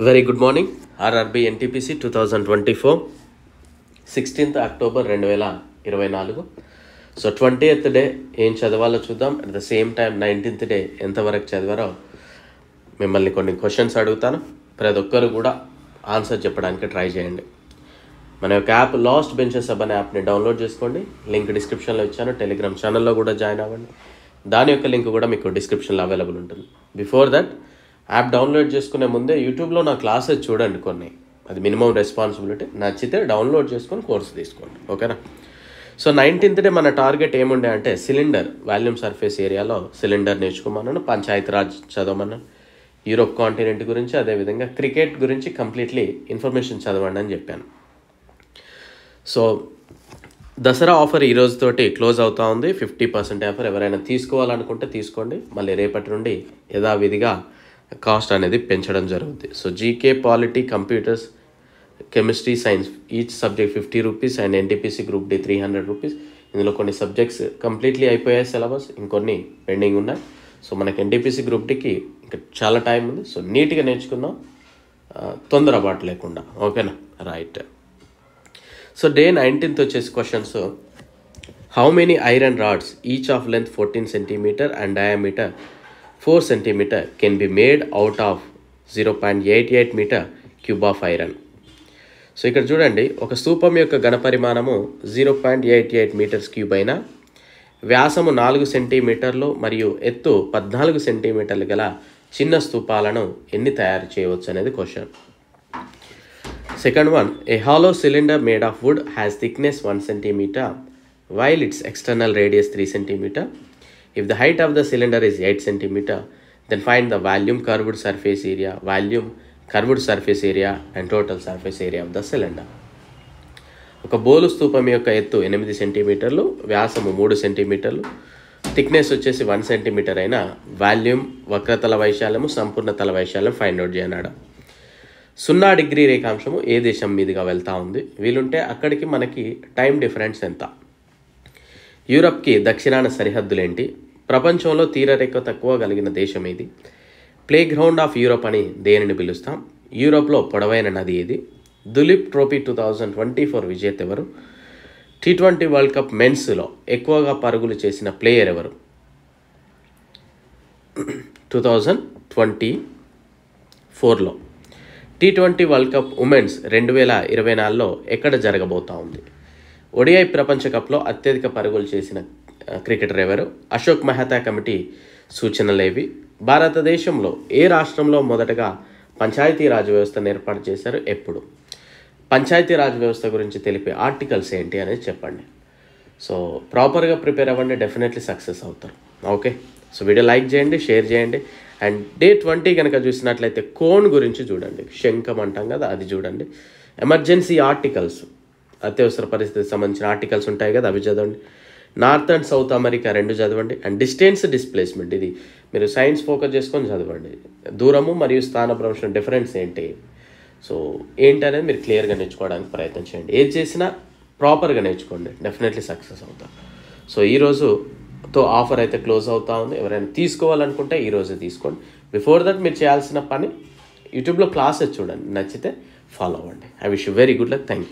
Very good morning. RRB NTPC 2024 16th October 2024. So 20th day ఏం చదవాలో చూద్దాం. At the same time 19th day ఎంతవరకు చదివారో మిమ్మల్ని కొన్ని క్వశ్చన్స్ అడుగుతాను. ప్రతి ఒక్కరు కూడా ఆన్సర్ చెప్పడానికి ట్రై చేయండి. మన యొక్క యాప్ లాస్ట్ బెంచెస్ అనే యాప్ని డౌన్లోడ్ చేసుకోండి. లింక్ డిస్క్రిప్షన్లో ఇచ్చాను. టెలిగ్రామ్ ఛానల్లో కూడా జాయిన్ అవ్వండి. దాని యొక్క లింక్ కూడా మీకు డిస్క్రిప్షన్లో అవైలబుల్ ఉంటుంది. బిఫోర్ దట్ యాప్ డౌన్లోడ్ చేసుకునే ముందే యూట్యూబ్లో నా క్లాసెస్ చూడండి కొన్ని. అది మినిమం రెస్పాన్సిబిలిటీ. నచ్చితే డౌన్లోడ్ చేసుకొని కోర్సు తీసుకోండి. ఓకేనా? సో 19th డే మన టార్గెట్ ఏముండే అంటే సిలిండర్ వాల్యూమ్ సర్ఫేస్ ఏరియాలో సిలిండర్ నేర్చుకోమన్నాను. పంచాయతీరాజ్ చదవమన్నాను. యూరోప్ కాంటినెంట్ గురించి, అదేవిధంగా క్రికెట్ గురించి కంప్లీట్లీ ఇన్ఫర్మేషన్ చదవండి అని చెప్పాను. సో దసరా ఆఫర్ ఈ రోజుతోటి క్లోజ్ అవుతూ ఉంది. 50% ఆఫర్. ఎవరైనా తీసుకోవాలనుకుంటే తీసుకోండి. మళ్ళీ రేపటి నుండి యథావిధిగా కాస్ట్ అనేది పెంచడం జరుగుతుంది. So GK, polity, computers, chemistry, science each subject 50 rupees and NTPC group D 300 rupees. ఇందులో కొన్ని సబ్జెక్ట్స్ కంప్లీట్లీ అయిపోయాయి సిలబస్, ఇంకొన్ని పెండింగ్ ఉన్నాయి. సో మనకి ఎన్టీపీసీ గ్రూప్ డికి ఇంకా చాలా టైం ఉంది. సో నీట్గా నేర్చుకుందాం, తొందరపాటు లేకుండా. ఓకేనా? రైట్. సో డే 19th వచ్చేసి questions. How many iron rods each of length 14 centimeter and diameter 4 centimeter can be made out of 0.88 meter cube of iron. So ఇక్కడ చూడండి, ఒక స్తూపం యొక్క ఘనపరిమాణము 0.88 meters క్యూబ్ అయినా వ్యాసము 4 centimeter మరియు ఎత్తు 14 centimeter గల చిన్న స్తూపాలను ఎన్ని తయారు చేయవచ్చు అనేది question. Second one, A hollow cylinder made of would has thickness 1 centimeter while its external radius 3 centimeter. If the height of the cylinder is 8 centimeter, then find the volume, curved surface area and total surface area of the cylinder. ఒక బోలు స్తూపం యొక్క ఎత్తు 8 centimeter, వ్యాసము 3 centimeter, thickness వచ్చేసి 1 centimeter అయినా volume, వక్రతల వైశాల్యము, సంపూర్ణ తల వైశాల్యం find out చేయనాడు. 0 degree రేఖాంశము ఏ దేశం మీదుగా వెళ్తూ ఉంది? వీలుంటే అక్కడికి మనకి టైం డిఫరెన్స్ ఎంత? యూరప్కి దక్షిణాన సరిహద్దులు ఏంటి? ప్రపంచంలో తీరరేఖ తక్కువ కలిగిన దేశం ఏది? ప్లే గ్రౌండ్ ఆఫ్ యూరప్ అని దేనిని పిలుస్తాం? యూరోప్లో పొడవైన నది ఏది? దులీప్ ట్రోఫీ 2024 విజేత ఎవరు? T20 వరల్డ్ కప్ మెన్స్లో ఎక్కువగా పరుగులు చేసిన ప్లేయర్ ఎవరు? 2024లో. T20 వరల్డ్ కప్ ఉమెన్స్ 2024లో ఎక్కడ జరగబోతా ఉంది? ODI ప్రపంచ కప్లో అత్యధిక పరుగులు చేసిన క్రికెటర్ ఎవరు? అశోక్ మెహతా కమిటీ సూచనలేవి? భారతదేశంలో ఏ రాష్ట్రంలో మొదటగా పంచాయతీరాజ్ వ్యవస్థను ఏర్పాటు చేశారు? ఎప్పుడు? పంచాయతీరాజ్ వ్యవస్థ గురించి తెలిపే ఆర్టికల్స్ ఏంటి అనేది చెప్పండి. సో ప్రాపర్గా ప్రిపేర్ అవ్వండి, డెఫినెట్లీ సక్సెస్ అవుతారు. ఓకే? సో వీడియో లైక్ చేయండి, షేర్ చేయండి. అండ్ డే 20 కనుక చూసినట్లయితే కోన్ గురించి చూడండి. శంఖం అంటాం కదా, అది చూడండి. ఎమర్జెన్సీ ఆర్టికల్స్, అత్యవసర పరిస్థితికి సంబంధించిన ఆర్టికల్స్ ఉంటాయి కదా, అవి చదవండి. నార్త్ అండ్ సౌత్ అమెరికా 2 చదవండి. అండ్ డిస్టెన్స్ డిస్ప్లేస్మెంట్, ఇది మీరు సైన్స్ ఫోకస్ చేసుకొని చదవండి. దూరము మరియు స్థానభ్రంశం డిఫరెన్స్ ఏంటి? సో ఏంటి అనేది మీరు క్లియర్గా నేర్చుకోవడానికి ప్రయత్నం చేయండి. ఏది చేసినా ప్రాపర్గా నేర్చుకోండి, డెఫినెట్లీ సక్సెస్ అవుతారు. సో ఈరోజుతో ఆఫర్ అయితే క్లోజ్ అవుతా ఉంది. ఎవరైనా తీసుకోవాలనుకుంటే ఈరోజే తీసుకోండి. బిఫోర్ దట్ మీరు చేయాల్సిన పని యూట్యూబ్లో క్లాసెస్ చూడండి, నచ్చితే ఫాలో అవ్వండి. I wish you very good luck. Thank you.